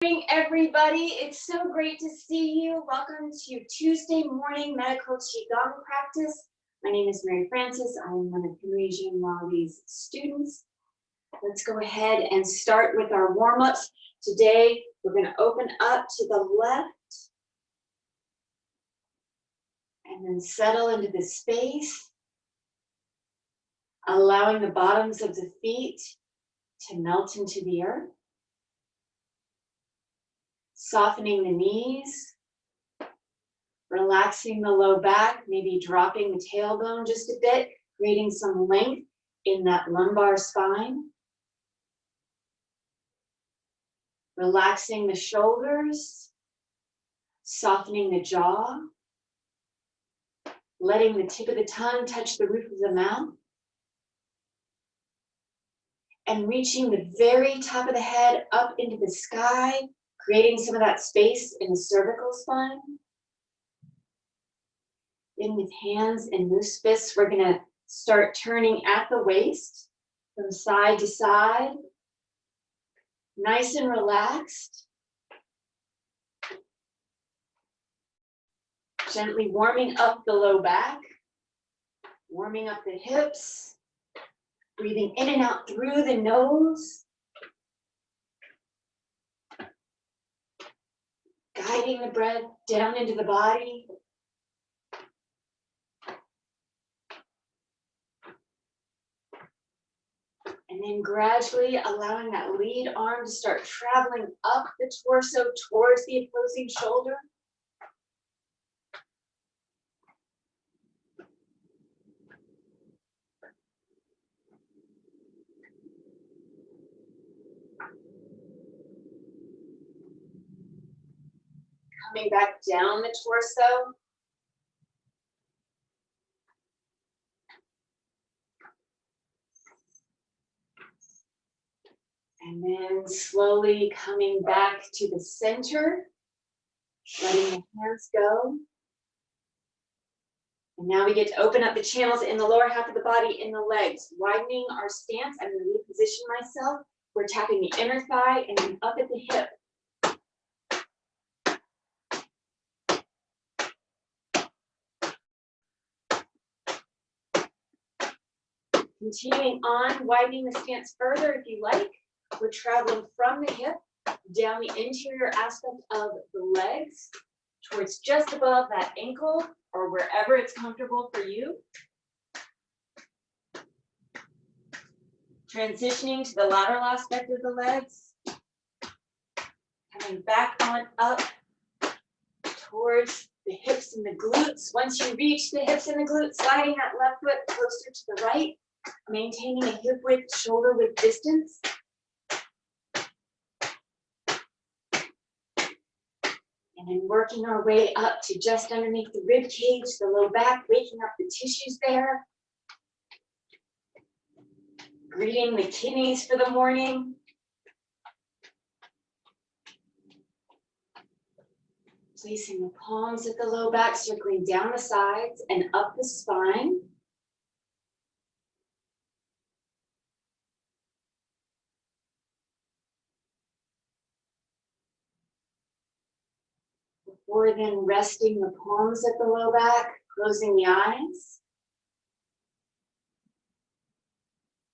Morning, everybody. It's so great to see you. Welcome to Tuesday morning medical Qigong practice. My name is Mary Frances. I'm one of Henry Jean Wally's students. Let's go ahead and start with our warm-ups. Today, we're going to open up to the left and then settle into the space, allowing the bottoms of the feet to melt into the earth. Softening the knees, relaxing the low back, maybe dropping the tailbone just a bit, creating some length in that lumbar spine. Relaxing the shoulders, softening the jaw, letting the tip of the tongue touch the roof of the mouth, and reaching the very top of the head up into the sky, creating some of that space in the cervical spine. Then with hands and loose fists, we're going to start turning at the waist from side to side. Nice and relaxed. Gently warming up the low back, warming up the hips, breathing in and out through the nose. Guiding the breath down into the body. And then gradually allowing that lead arm to start traveling up the torso towards the opposing shoulder. Coming back down the torso. And then slowly coming back to the center, letting the hands go. And now we get to open up the channels in the lower half of the body, in the legs, widening our stance. I'm going to reposition myself. We're tapping the inner thigh and then up at the hip. Continuing on, widening the stance further if you like. We're traveling from the hip down the interior aspect of the legs towards just above that ankle or wherever it's comfortable for you. Transitioning to the lateral aspect of the legs. Coming back on up towards the hips and the glutes. Once you reach the hips and the glutes, sliding that left foot closer to the right, maintaining a hip width, shoulder width distance. And then working our way up to just underneath the rib cage, the low back, waking up the tissues there. Greeting the kidneys for the morning. Placing the palms at the low back, circling down the sides and up the spine. Before then resting the palms at the low back, closing the eyes.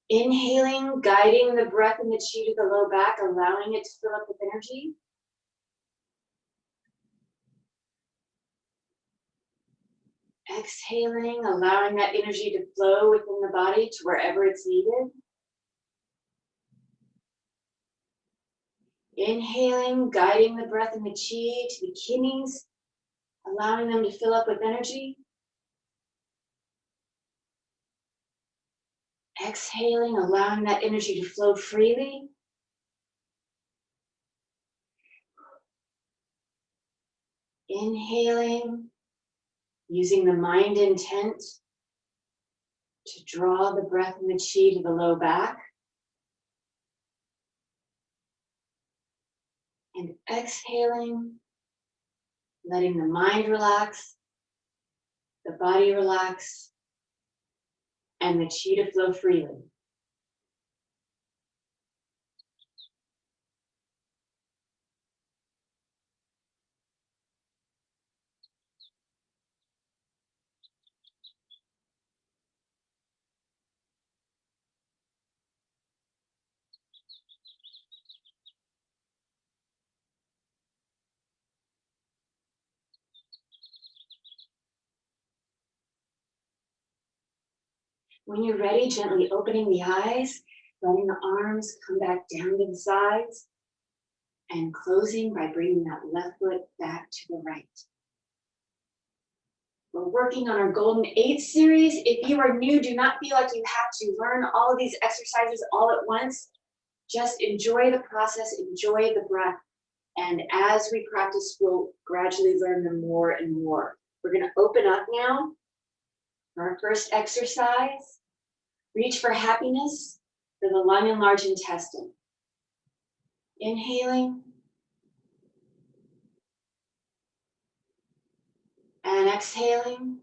Inhaling, guiding the breath and the chi to the low back, allowing it to fill up with energy. Exhaling, allowing that energy to flow within the body to wherever it's needed. Inhaling, guiding the breath and the chi to the kidneys, allowing them to fill up with energy. Exhaling, allowing that energy to flow freely. Inhaling, using the mind intent to draw the breath and the chi to the low back. And exhaling, letting the mind relax, the body relax, and the chi to flow freely. When you're ready, gently opening the eyes, letting the arms come back down to the sides, and closing by bringing that left foot back to the right. We're working on our Golden Eight series. If you are new, do not feel like you have to learn all of these exercises all at once. Just enjoy the process, enjoy the breath. And as we practice, we'll gradually learn them more and more. We're gonna open up now for our first exercise. Reach for happiness for the lung and large intestine. Inhaling and exhaling.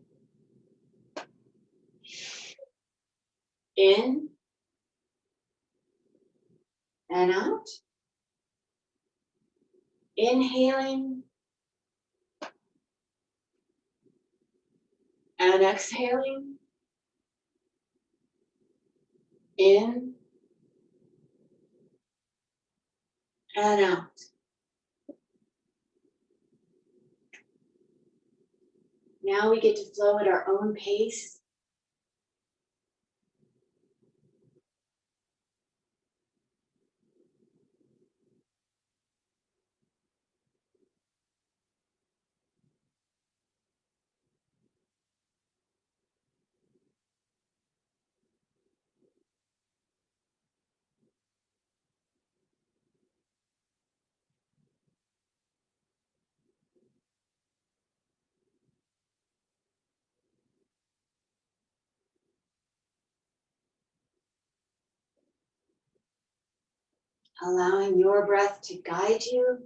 In and out. Inhaling and exhaling. In and out. Now we get to flow at our own pace. Allowing your breath to guide you.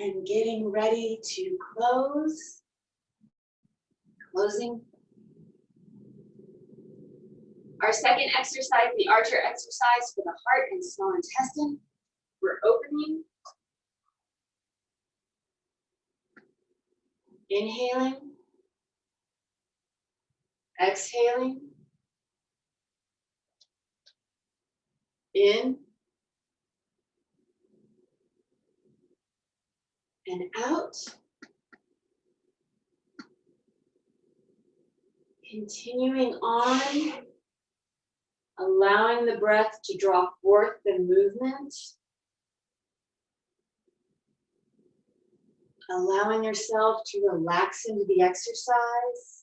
And getting ready to close. Closing. Our second exercise, the Archer exercise for the heart and small intestine. We're opening. Inhaling. Exhaling. In. And out. Continuing on, allowing the breath to draw forth the movement. Allowing yourself to relax into the exercise.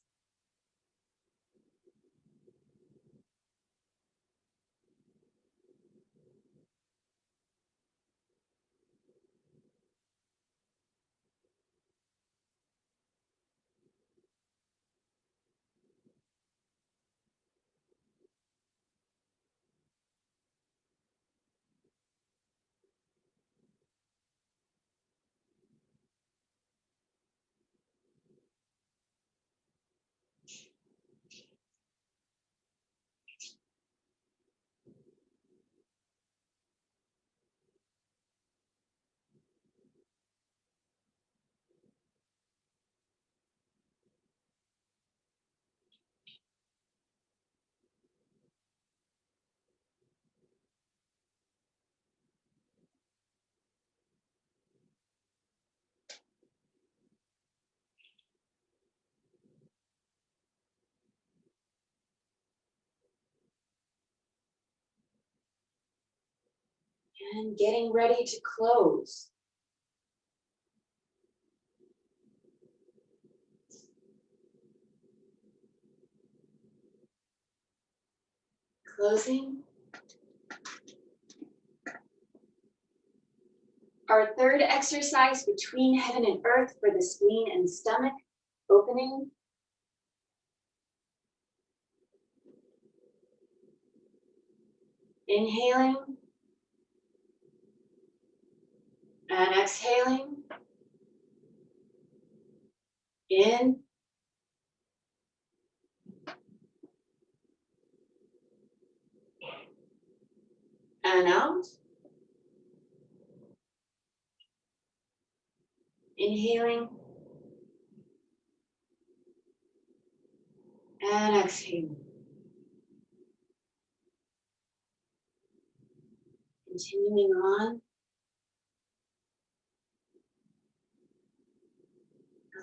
And getting ready to close. Closing. Our third exercise between heaven and earth for the spleen and stomach. Opening. Inhaling. And exhaling. In. And out. Inhaling. And exhaling. Continuing on.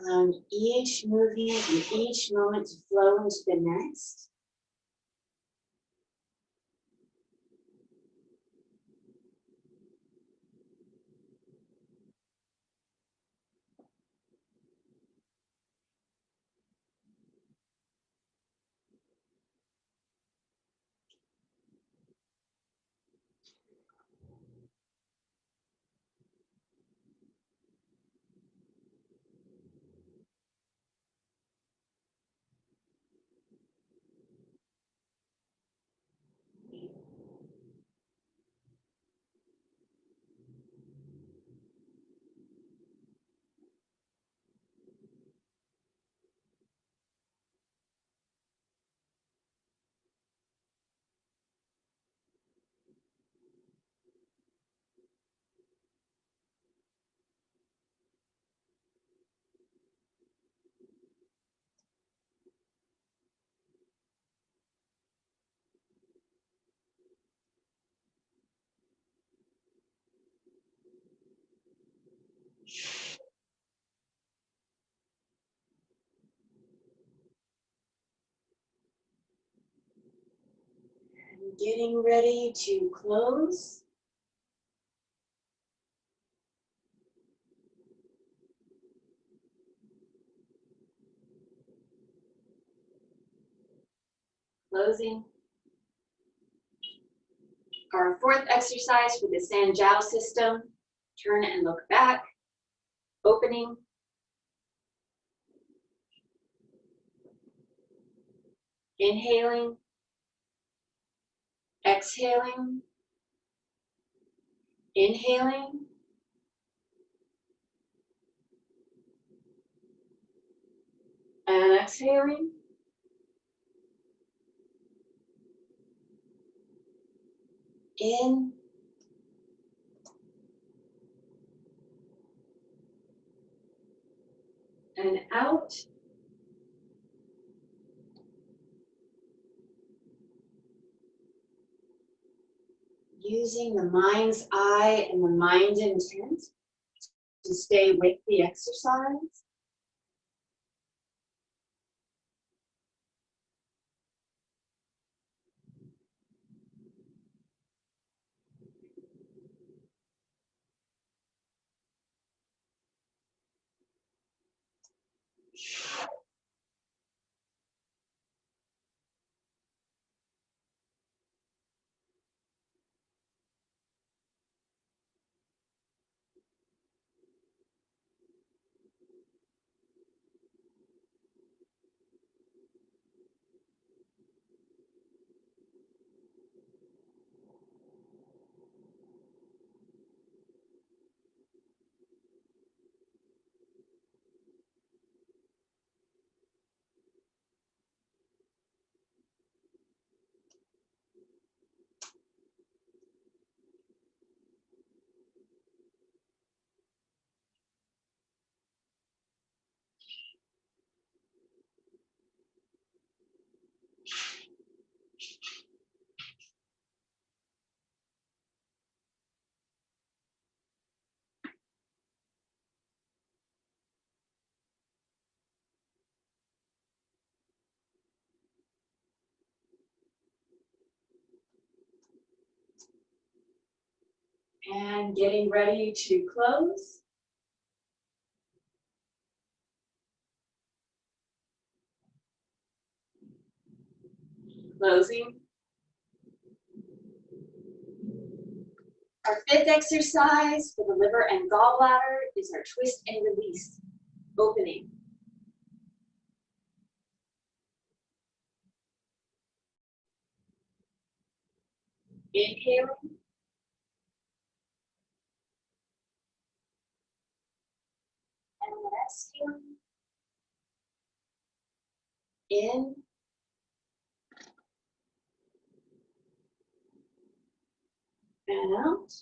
Allowing each movement and each moment to flow into the next. And getting ready to close. Closing. Our fourth exercise for the Sanjiao system. Turn and look back. Opening. Inhaling. Exhaling. Inhaling. And exhaling. In. And out. Using the mind's eye and the mind intent to stay with the exercise. And getting ready to close. Closing. Our fifth exercise for the liver and gallbladder is our twist and release, opening. Inhaling. And exhaling. In. And out.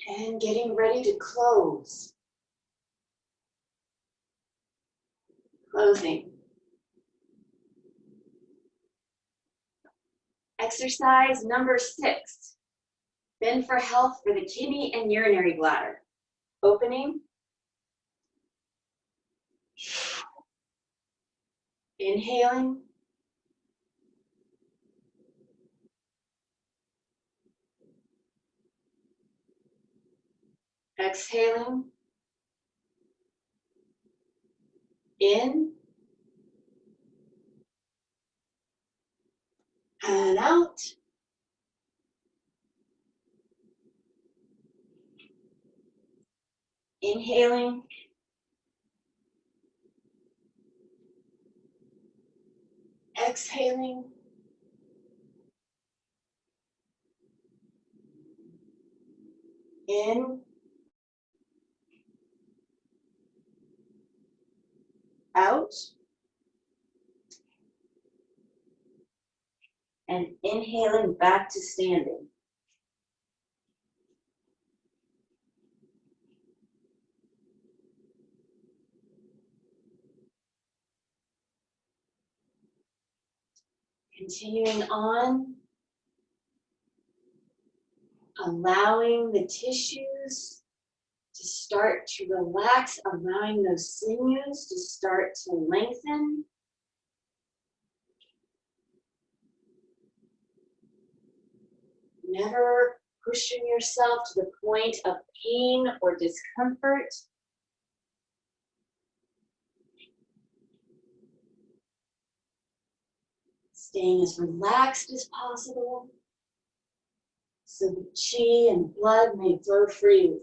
And getting ready to close. Closing. Exercise number 6. Bend for health for the kidney and urinary bladder. Opening. Inhaling. Exhaling. In. And out. Inhaling. Exhaling. In. Out. And inhaling back to standing. Continuing on, allowing the tissues to start to relax, allowing those sinews to start to lengthen. Never pushing yourself to the point of pain or discomfort. Staying as relaxed as possible so the chi and blood may flow freely.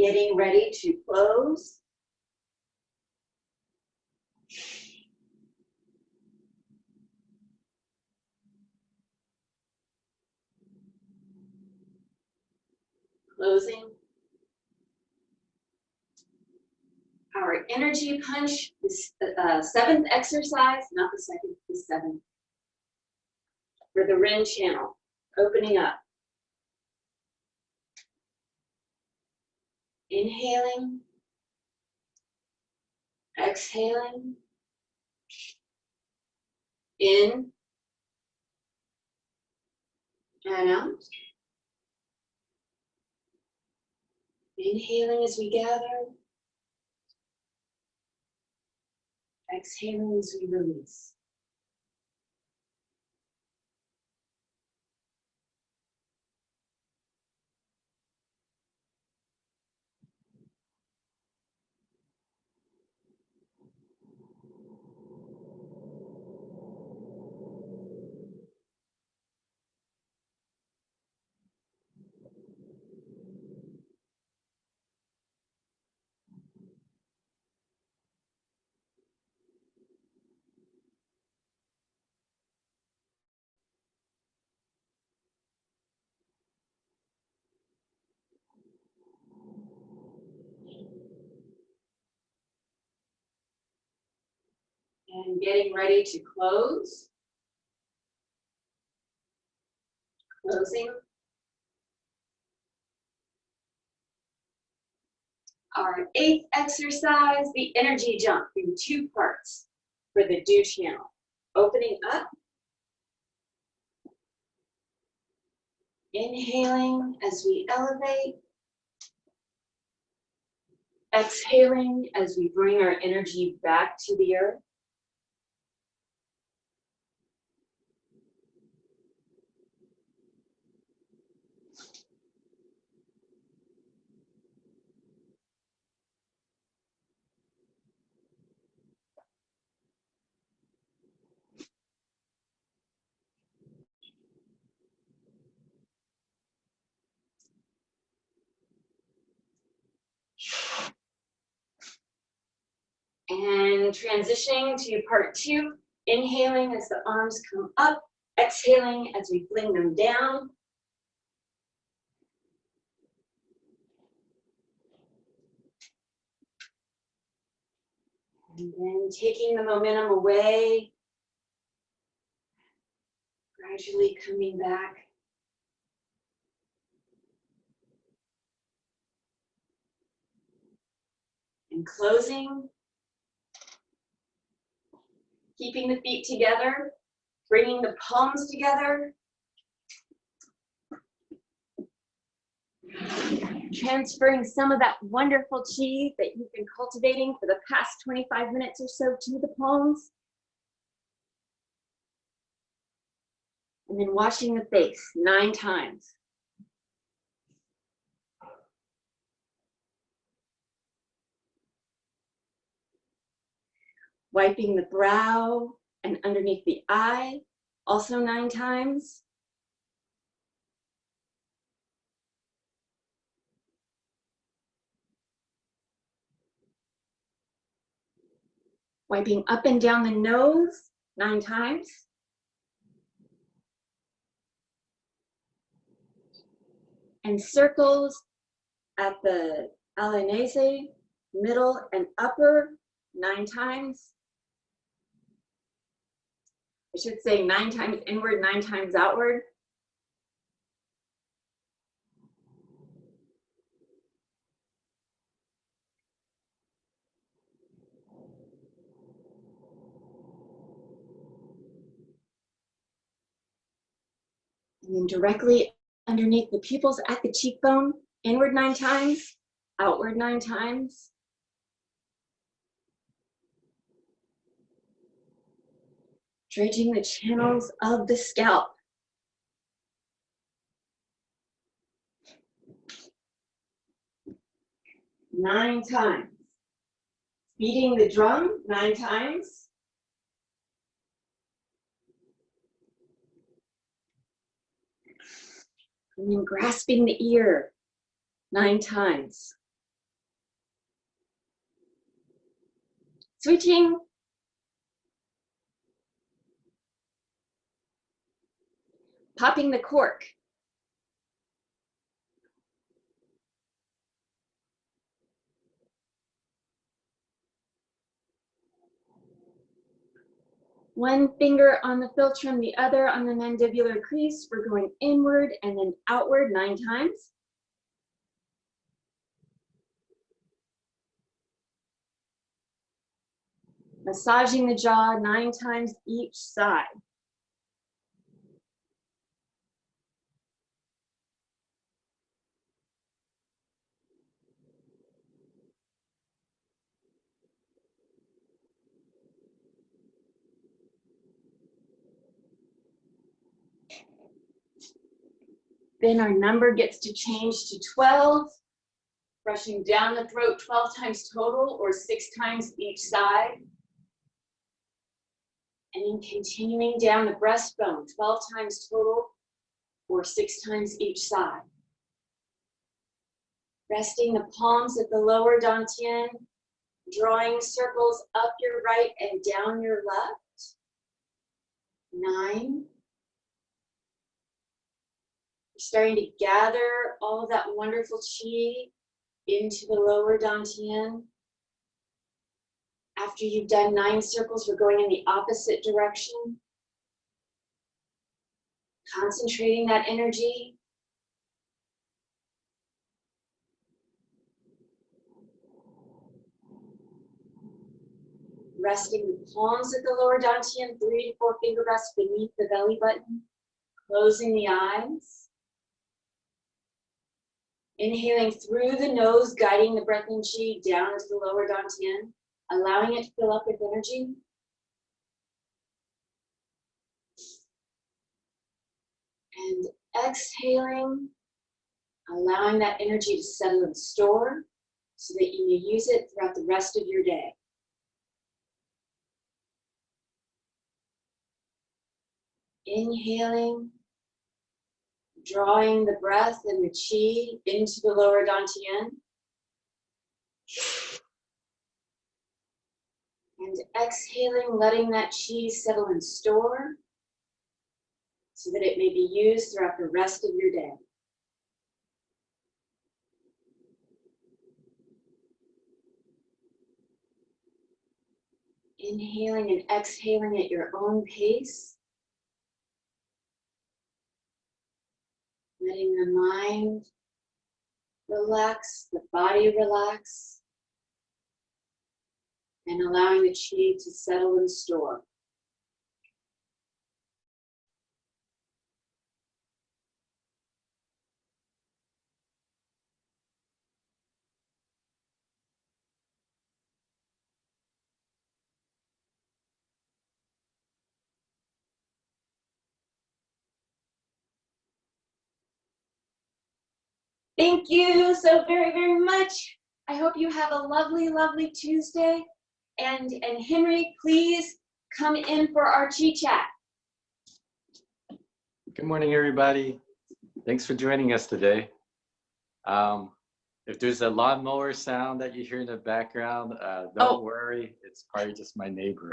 Getting ready to close. Closing. Our energy punch, the seventh exercise, not the second, the seventh. For the Rin channel, opening up. Inhaling. Exhaling. In. And out. Inhaling as we gather. Exhaling as we release. And getting ready to close. Closing. Our eighth exercise, the energy jump in two parts for the Do channel. Opening up. Inhaling as we elevate. Exhaling as we bring our energy back to the earth. And transitioning to part two, inhaling as the arms come up, exhaling as we fling them down. And then taking the momentum away, gradually coming back. And closing. Keeping the feet together, bringing the palms together. Transferring some of that wonderful chi that you've been cultivating for the past 25 minutes or so to the palms. And then washing the face 9 times. Wiping the brow and underneath the eye, also 9 times. Wiping up and down the nose 9 times. And circles at the alanese, middle and upper 9 times. I should say 9 times inward, 9 times outward. And then directly underneath the pupils at the cheekbone, inward 9 times, outward 9 times. Dredging the channels of the scalp. Nine times. Beating the drum 9 times. And then grasping the ear 9 times. Switching. Popping the cork. One finger on the philtrum, the other on the mandibular crease. We're going inward and then outward 9 times. Massaging the jaw 9 times each side. Then our number gets to change to 12, brushing down the throat 12 times total or 6 times each side. And then continuing down the breastbone 12 times total or 6 times each side. Resting the palms at the lower dantian, drawing circles up your right and down your left. 9. Starting to gather all of that wonderful chi into the lower dantian. After you've done 9 circles, we're going in the opposite direction. Concentrating that energy. Resting the palms at the lower dantian, 3 to 4 finger rests beneath the belly button. Closing the eyes. Inhaling through the nose, guiding the breath and chi down into the lower dantian, allowing it to fill up with energy. And exhaling, allowing that energy to settle and store so that you may use it throughout the rest of your day. Inhaling, drawing the breath and the chi into the lower dantian. And exhaling, letting that chi settle and store so that it may be used throughout the rest of your day. Inhaling and exhaling at your own pace. Letting the mind relax, the body relax, and allowing the chi to settle and store. Thank you so very, very much. I hope you have a lovely, lovely Tuesday. And Henry, please come in for our chi chat. Good morning, everybody. Thanks for joining us today. If there's a lawnmower sound that you hear in the background, don't worry, it's probably just my neighbor.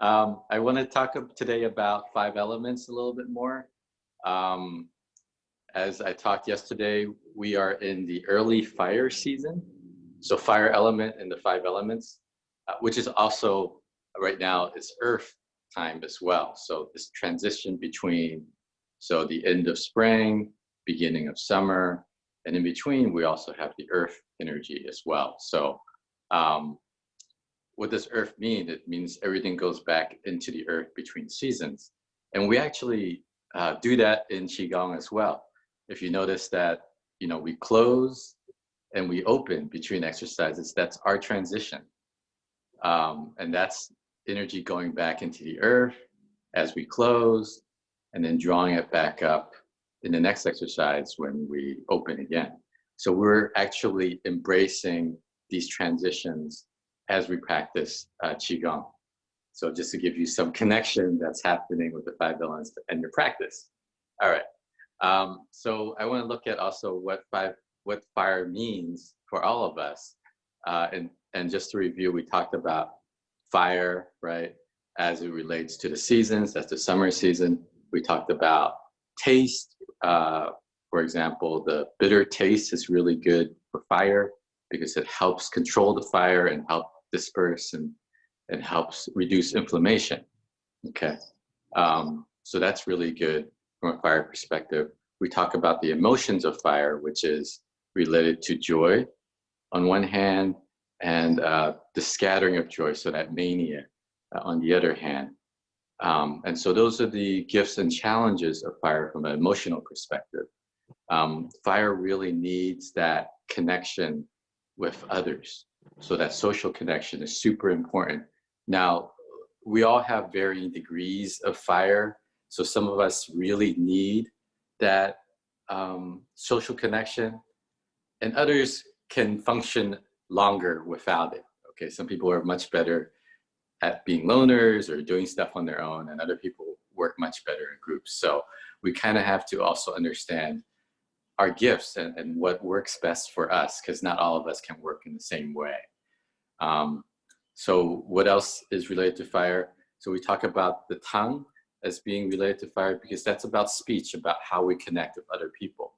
I want to talk today about 5 elements a little bit more. As I talked yesterday, we are in the early fire season. So fire element in the 5 elements, which is also right now it's earth time as well. So this transition between, so the end of spring, beginning of summer, and in between, we also have the earth energy as well. So what does earth mean? It means everything goes back into the earth between seasons. And we actually do that in Qigong as well. If you notice that, you know, we close and we open between exercises, that's our transition. And that's energy going back into the earth as we close, and then drawing it back up in the next exercise when we open again. So we're actually embracing these transitions as we practice Qigong. So just to give you some connection that's happening with the 5 elements and your practice. All right. So I want to look at also what fire means for all of us. And And just to review, we talked about fire, right, as it relates to the seasons. That's the summer season. We talked about taste. For example, the bitter taste is really good for fire because it helps control the fire and help disperse and helps reduce inflammation. Okay, so that's really good from a fire perspective. We talk about the emotions of fire, which is related to joy on one hand, and the scattering of joy, so that mania on the other hand. And so those are the gifts and challenges of fire from an emotional perspective. Fire really needs that connection with others. So that social connection is super important. Now, we all have varying degrees of fire. So some of us really need that social connection, and others can function longer without it. Okay, some people are much better at being loners or doing stuff on their own, and other people work much better in groups. So we kind of have to also understand our gifts and what works best for us, because not all of us can work in the same way. So what else is related to fire? So we talk about the tongue as being related to fire because that's about speech, about how we connect with other people.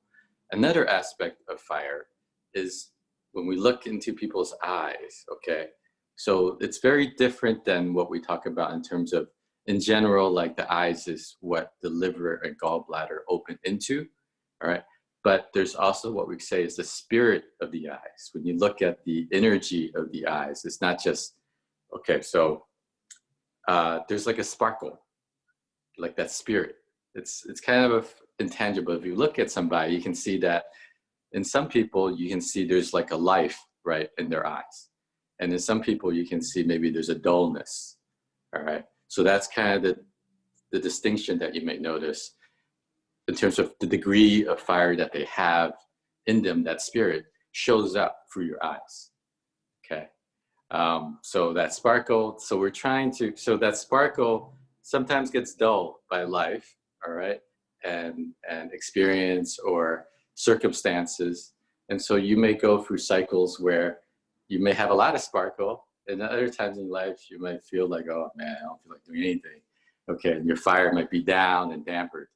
Another aspect of fire is when we look into people's eyes, okay? So it's very different than what we talk about in terms of, in general, like the eyes is what the liver and gallbladder open into, all right? But there's also what we say is the spirit of the eyes. When you look at the energy of the eyes, it's not just, okay, so there's like a sparkle, like that spirit. It's kind of intangible. If you look at somebody, you can see that in some people, you can see there's like a life, right, in their eyes. And in some people, you can see maybe there's a dullness, all right? So that's kind of the distinction that you may notice in terms of the degree of fire that they have in them. That spirit shows up through your eyes, okay? So that sparkle, so we're trying to, so that sparkle sometimes gets dulled by life, all right? And experience or circumstances. And so you may go through cycles where you may have a lot of sparkle, and other times in life you might feel like, oh man, I don't feel like doing anything. Okay, and your fire might be down and dampened.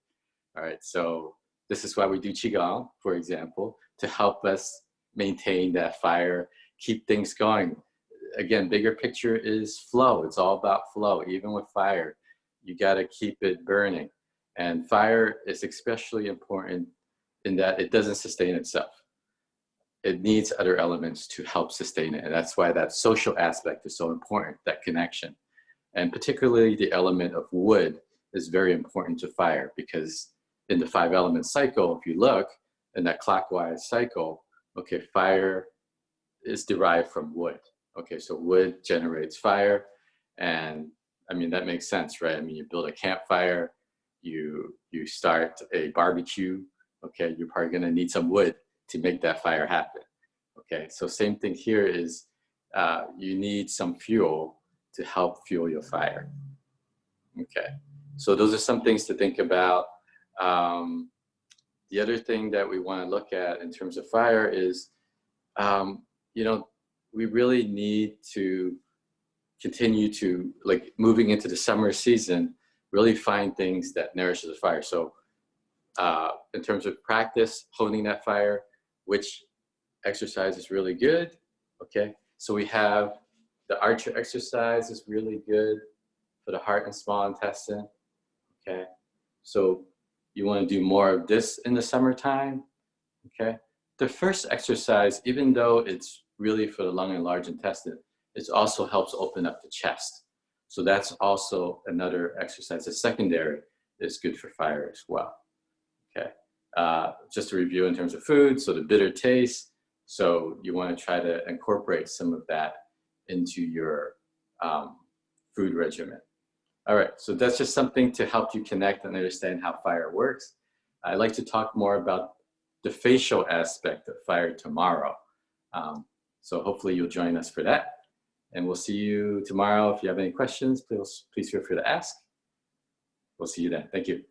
All right, so this is why we do Qigong, for example, to help us maintain that fire, keep things going. Again, bigger picture is flow. It's all about flow. Even with fire, you got to keep it burning. And fire is especially important in that it doesn't sustain itself. It needs other elements to help sustain it. And that's why that social aspect is so important, that connection. And particularly the element of wood is very important to fire, because in the 5 element cycle, if you look in that clockwise cycle, okay, fire is derived from wood. Okay, so wood generates fire. And I mean, that makes sense, right? I mean, you build a campfire, you start a barbecue, okay, you're probably gonna need some wood to make that fire happen. Okay, so same thing here is you need some fuel to help fuel your fire. Okay, so those are some things to think about. The other thing that we want to look at in terms of fire is, you know, we really need to continue to, like, moving into the summer season, really find things that nourishes the fire. So in terms of practice, honing that fire, which exercise is really good, okay? So we have the archer exercise is really good for the heart and small intestine, okay? So you wanna do more of this in the summertime, okay? The first exercise, even though it's really for the lung and large intestine, it also helps open up the chest. So that's also another exercise. The secondary is good for fire as well, okay? Just to review in terms of food, so the bitter taste, so you want to try to incorporate some of that into your food regimen. All right, so that's just something to help you connect and understand how fire works. I'd like to talk more about the facial aspect of fire tomorrow. So hopefully you'll join us for that. And we'll see you tomorrow. If you have any questions, please feel free to ask. We'll see you then. Thank you.